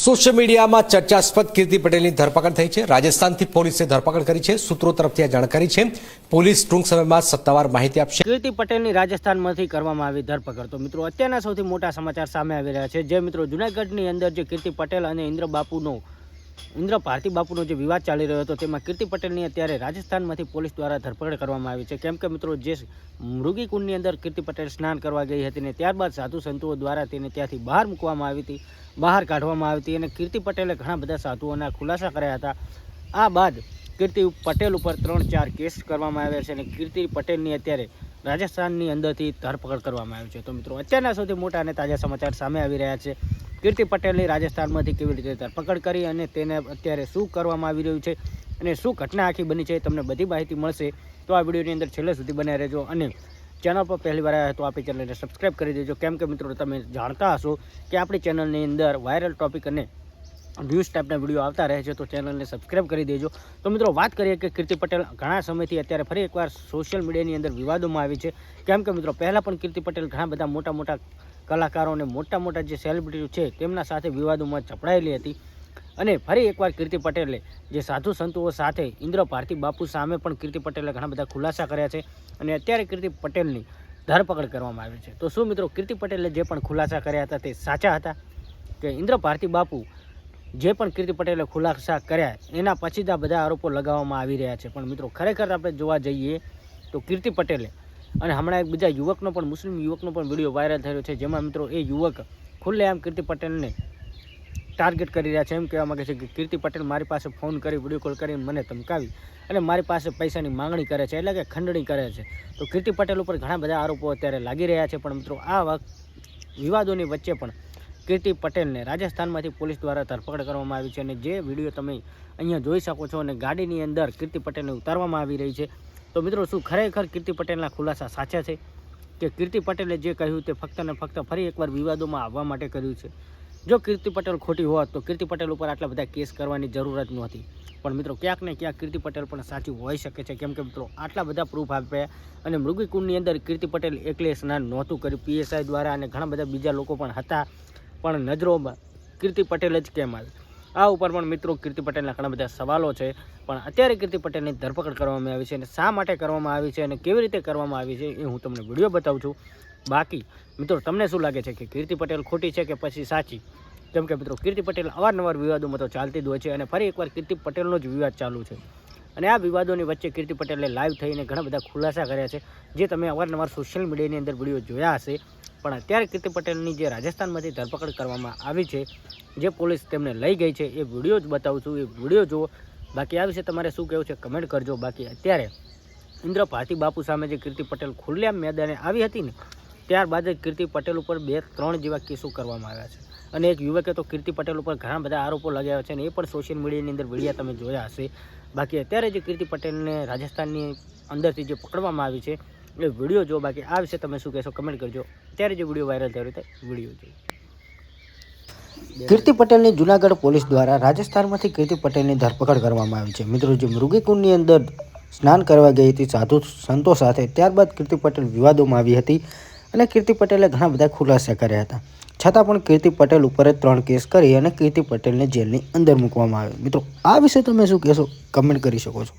Social મીડિયામાં ચર્ચાસ્પદ કીર્તિ પટેલની ધરપકડ થઈ છે। રાજસ્થાનથી પોલીસે ધરપકડ કરી છે। સૂત્રો તરફથી આ જાણકારી છે। પોલીસ ટૂંક સમયમાં સત્તાવાર માહિતી આપશે। કીર્તિ પટેલની રાજસ્થાનમાંથી કરવામાં આવી ધરપકડ। તો મિત્રો અત્યારના સૌથી મોટા સમાચાર સામે આવી રહ્યા છે। જે મિત્રો જૂનાગઢની અંદર જે કીર્તિ પટેલ અને ઇન્દ્ર ભારતી બાપુનો જે વિવાદ ચાલી રહ્યો હતો તેમાં કીર્તિ પટેલની અત્યારે રાજસ્થાનમાંથી પોલીસ દ્વારા ધરપકડ કરવામાં આવી છે। કેમ કે મિત્રો જે મૃગીકુંડની અંદર કીર્તિ પટેલ સ્નાન કરવા ગઈ હતી ને ત્યારબાદ સાધુ સંતો દ્વારા તેને ત્યાંથી બહાર મૂકવામાં આવી હતી, બહાર કાઢવામાં આવી હતી અને કીર્તિ પટેલે ઘણા બધા સાધુઓના ખુલાસા કર્યા હતા। આ બાદ કીર્તિ પટેલ ઉપર 3-4 કેસ કરવામાં આવ્યા છે અને કીર્તિ પટેલની અત્યારે રાજસ્થાનની અંદરથી ધરપકડ કરવામાં આવી છે। તો મિત્રો અત્યારના સૌથી મોટા અને તાજા સમાચાર સામે આવી રહ્યા છે। કીર્તિ પટેલની રાજસ્થાનમાંથી કેવી રીતે ધરપકડ કરી અને તેને અત્યારે શું કરવામાં આવી રહ્યું છે અને શું ઘટના આખી બની છે તમને બધી માહિતી મળશે। તો આ વિડીયોની અંદર છેલ્લે સુધી બન્યા રહેજો અને ચેનલ પર પહેલી વાર આવ્યા તો આપણી ચેનલને સબસ્ક્રાઈબ કરી દેજો। કેમ કે મિત્રો તમે જાણતા હશો કે આપણી ચેનલની અંદર વાયરલ ટોપિક અને ન્યૂઝ ટાઈપના વિડીયો આવતા રહે છે, તો ચેનલને સબસ્ક્રાઈબ કરી દેજો। તો મિત્રો વાત કરીએ કે કીર્તિ પટેલ ઘણા સમયથી અત્યારે ફરી એકવાર સોશિયલ મીડિયાની અંદર વિવાદોમાં આવી છે। કેમ કે મિત્રો પહેલાં પણ કીર્તિ પટેલ ઘણા બધા મોટા કલાકારો અને મોટા જે સેલિબ્રિટી છે તેમના સાથે વિવાદોમાં ચપડાયેલી હતી અને ફરી એકવાર કીર્તિ પટેલે જે સાધુ સંતો સાથે ઇન્દ્ર ભારતી બાપુ સામે પણ કીર્તિ પટેલે ઘણા બધા ખુલાસા કર્યા છે અને અત્યારે કીર્તિ પટેલની ધરપકડ કરવામાં આવી છે। તો શું મિત્રો કીર્તિ પટેલે જે પણ ખુલાસા કર્યા હતા તે સાચા હતા કે ઇન્દ્ર ભારતી બાપુ જે પણ કીર્તિ પટેલે ખુલાસા કર્યા એના પછી જ આ બધા આરોપો લગાવવામાં આવી રહ્યા છે? પણ મિત્રો ખરેખર આપણે જોવા જઈએ તો કીર્તિ પટેલે અને હમણાં એક બીજા યુવકનો પણ મુસ્લિમ યુવકનો પણ વિડીયો વાયરલ થયો છે, જેમાં મિત્રો એ યુવક ખુલ્લેઆમ કીર્તિ પટેલને ટાર્ગેટ કરી રહ્યા છે। એમ કહેવા માગે છે કે કીર્તિ પટેલ મારી પાસે ફોન કરી વિડીયો કોલ કરીને મને ધમકાવી અને મારી પાસે પૈસાની માંગણી કરે છે, એટલે કે ખંડણી કરે છે। તો કીર્તિ પટેલ ઉપર ઘણા બધા આરોપો અત્યારે લાગી રહ્યા છે। પણ મિત્રો આ વિવાદોની વચ્ચે પણ કીર્તિ પટેલને રાજસ્થાનમાંથી પોલીસ દ્વારા ધરપકડ કરવામાં આવી છે અને જે વિડીયો તમે અહીંયા જોઈ શકો છો અને ગાડીની અંદર કીર્તિ પટેલને ઉતારવામાં આવી રહી છે। તો મિત્રો શું ખરેખર કીર્તિ પટેલના ખુલાસા સાચા છે કે કીર્તિ પટેલે જે કહ્યું તે ફક્ત ને ફક્ત ફરી એકવાર વિવાદોમાં આવવા માટે કર્યું છે? જો કીર્તિ પટેલ ખોટી હોત તો કીર્તિ પટેલ ઉપર આટલા બધા કેસ કરવાની જરૂરત નહોતી। પણ મિત્રો ક્યાંક ને ક્યાંક કીર્તિ પટેલ પણ સાચું હોઈ શકે છે, કેમ કે મિત્રો આટલા બધા પ્રૂફ આપ્યા અને મૃગીકુંડની અંદર કીર્તિ પટેલ એકલે સ્નાન નહોતું કર્યું, PSI દ્વારા અને ઘણા બધા બીજા લોકો પણ હતા, પણ નજરોમાં કીર્તિ પટેલ જ કેમ આવી? આ ઉપર પણ મિત્રો કીર્તિ પટેલના ઘણા બધા સવાલો છે। પણ અત્યારે કીર્તિ પટેલની ધરપકડ કરવામાં આવી છે અને શા માટે કરવામાં આવી છે અને કેવી રીતે કરવામાં આવી છે એ હું તમને વિડીયો બતાવું છું। બાકી મિત્રો તમને શું લાગે છે કે કીર્તિ પટેલ ખોટી છે કે પછી સાચી? કેમ કે મિત્રો કીર્તિ પટેલ અવારનવાર વિવાદોમાં તો ચાલતી જ હોય છે અને ફરી એકવાર કીર્તિ પટેલનો જ વિવાદ ચાલુ છે અને આ વિવાદોની વચ્ચે કીર્તિ પટેલે લાઈવ થઈને ઘણા બધા ખુલાસા કર્યા છે, જે તમે અવારનવાર સોશિયલ મીડિયાની અંદર વિડીયો જોયા હશે। પણ અત્યારે કીર્તિ પટેલની જે રાજસ્થાનમાંથી ધરપકડ કરવામાં આવી છે, જે પોલીસ તેમને લઈ ગઈ છે, એ વિડીયો જ બતાવું છું, એ વિડીયો જુઓ। બાકી આ વિશે તમારે શું કહેવું છે કમેન્ટ કરજો। બાકી અત્યારે ઇન્દ્ર ભારતી બાપુ સામે જે કીર્તિ પટેલ ખુલ્લેઆમ મેદાને આવી હતી ને ત્યારબાદ જ કીર્તિ પટેલ ઉપર 2-3 જેવા કેસો કરવામાં આવ્યા છે અને એક યુવકે તો કીર્તિ પટેલ ઉપર ઘણા બધા આરોપો લગાવ્યા છે અને એ પણ સોશિયલ મીડિયાની અંદર વિડીયો તમે જોયા હશે। બાકી અત્યારે જે કીર્તિ પટેલને રાજસ્થાનની અંદરથી જે પકડવામાં આવી છે એ વિડીયો જો। બાકી આ વિશે તમે શું કહેશો કમેન્ટ કરજો। અત્યારે જે વિડીયો વાયરલ થયો તે વિડીયો જો। કીર્તિ પટેલની જૂનાગઢ પોલીસ દ્વારા રાજસ્થાનમાંથી કીર્તિ પટેલની ધરપકડ કરવામાં આવી છે। મિત્રો જે મૃગીકુંડની અંદર સ્નાન કરવા ગઈ હતી સાધુ સંતો સાથે, ત્યારબાદ કીર્તિ પટેલ વિવાદોમાં આવી હતી અને કીર્તિ પટેલે ઘણા બધા ખુલાસા કર્યા હતા, છતાં પણ કીર્તિ પટેલ ઉપર 3 કેસ કરી અને કીર્તિ પટેલને જેલની અંદર મૂકવામાં આવ્યો। મિત્રો આ વિશે તમે શું કહેશો કમેન્ટ કરી શકો છો।